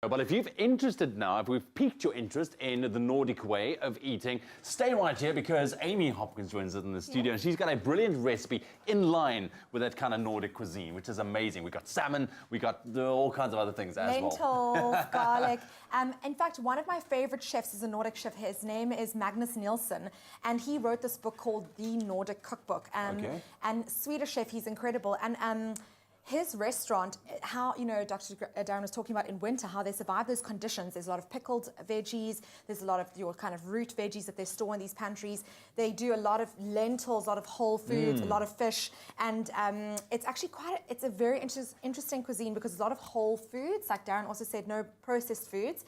But if you've interested now, if we've piqued your interest in the Nordic way of eating, stay right here because Amy Hopkins joins us in the studio and she's got a brilliant recipe in line with that kind of Nordic cuisine, which is amazing. We've got salmon, we got all kinds of other things as well. Lentils, garlic. In fact, one of my favorite chefs is a Nordic chef. His name is Magnus Nilsson, and he wrote this book called The Nordic Cookbook. And Swedish chef, he's incredible. And his restaurant, how, Dr. Darren was talking about in winter, how they survive those conditions. There's a lot of pickled veggies. There's a lot of your kind of root veggies that they store in these pantries. They do a lot of lentils, a lot of whole foods, a lot of fish. And it's actually it's a very interesting cuisine because there's a lot of whole foods. Like Darren also said, no processed foods.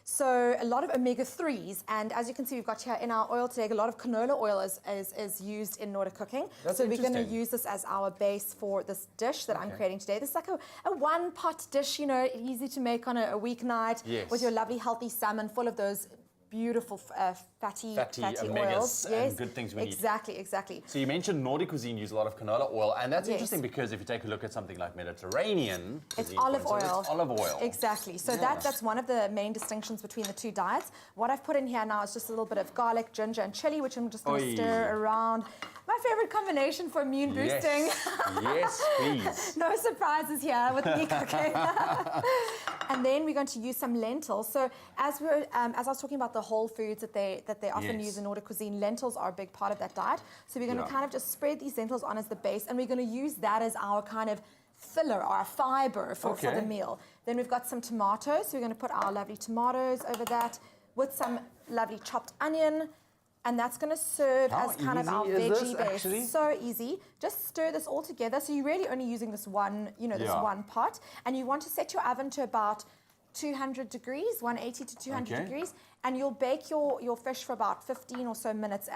So a lot of omega-3s. And as you can see, we've got here in our oil today, a lot of canola oil is used in Nordic cooking. That's so we're going to use this as our base for this dish that I'm creating today. This is like a one-pot dish, easy to make on a weeknight with your lovely healthy salmon full of those beautiful fatty oils. And good things we need. Exactly. So you mentioned Nordic cuisine use a lot of canola oil, and that's interesting because if you take a look at something like Mediterranean cuisine, it's olive oil. It's olive oil. Exactly. So that's one of the main distinctions between the two diets. What I've put in here now is just a little bit of garlic, ginger, and chili, which I'm just going to stir around. My favorite combination for immune boosting. Yes, please. No surprises here with me cooking. And then we're going to use some lentils. So as I was talking about the whole foods that they often use in Nordic cuisine, lentils are a big part of that diet. So we're going to kind of just spread these lentils on as the base, and we're going to use that as our kind of filler or our fiber for the meal. Then we've got some tomatoes. So we're going to put our lovely tomatoes over that with some lovely chopped onion. And that's going to serve as kind of our veggie base. Actually? So easy. Just stir this all together. So you're really only using this one, this one pot. And you want to set your oven to about 200 degrees, 180 to 200 degrees. And you'll bake your fish for about 15 or so minutes.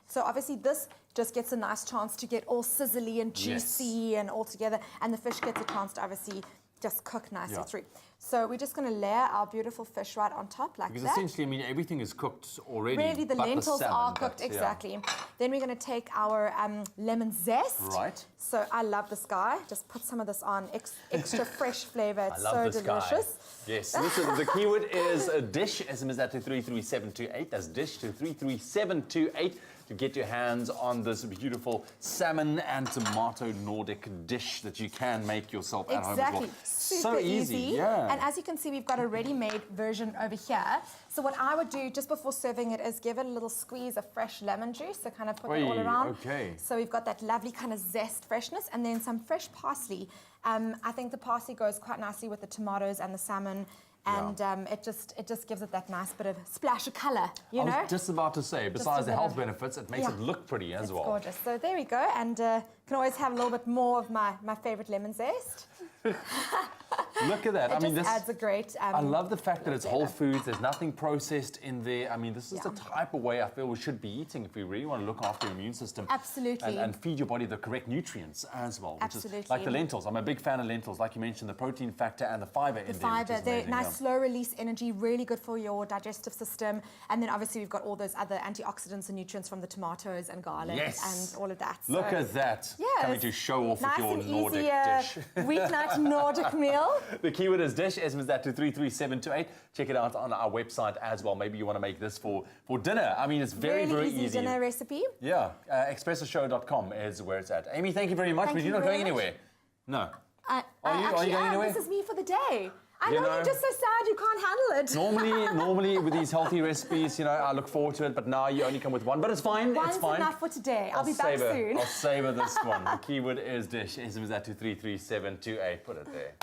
So obviously this just gets a nice chance to get all sizzly and juicy and all together. And the fish gets a chance to obviously just cook nicely through. So we're just going to layer our beautiful fish right on top like that. Because essentially, everything is cooked already. Really, the lentils are cooked, exactly. Then we're going to take our lemon zest. Right. So I love this guy. Just put some of this on, extra fresh flavor. It's so delicious. Yes, listen, the keyword is a dish. SMS that to 33728. That's dish to 33728 to get your hands on this beautiful salmon and tomato Nordic dish that you can make yourself at home as well. Super easy. And as you can see, we've got a ready-made version over here. So what I would do just before serving it is give it a little squeeze of fresh lemon juice, so kind of put it all around. So we've got that lovely kind of zest freshness, and then some fresh parsley. I think the parsley goes quite nicely with the tomatoes and the salmon. And it just gives it that nice bit of splash of colour, I was just about to say, besides the health benefits, it makes it look pretty as well. It's gorgeous. So there we go, and can always have a little bit more of my favourite lemon zest. Look at that. This adds a great I love the fact that it's whole foods. There's nothing processed in there. This is the type of way I feel we should be eating if we really want to look after your immune system. Absolutely. And feed your body the correct nutrients as well. Which is like the lentils. I'm a big fan of lentils. Like you mentioned, the protein factor and the fiber in there. The fiber, they're nice slow release energy, really good for your digestive system. And then obviously we've got all those other antioxidants and nutrients from the tomatoes and garlic and all of that. Look at that. Coming to show off with your Nordic dish. Weeknight Nordic meal. The keyword is dish. SMS that to 33728. Check it out on our website as well. Maybe you want to make this for dinner. It's very easy dinner recipe. Yeah. Expressoshow.com is where it's at. Amy, thank you very much. But you're not going anywhere. No. Are you going anywhere? This is me for the day. I know you're just so sad you can't handle it. Normally with these healthy recipes, I look forward to it, but now you only come with one. But it's fine. One's enough for today. I'll be back soon. I'll savor this one. The keyword is dish. SMS that to 33728. Put it there.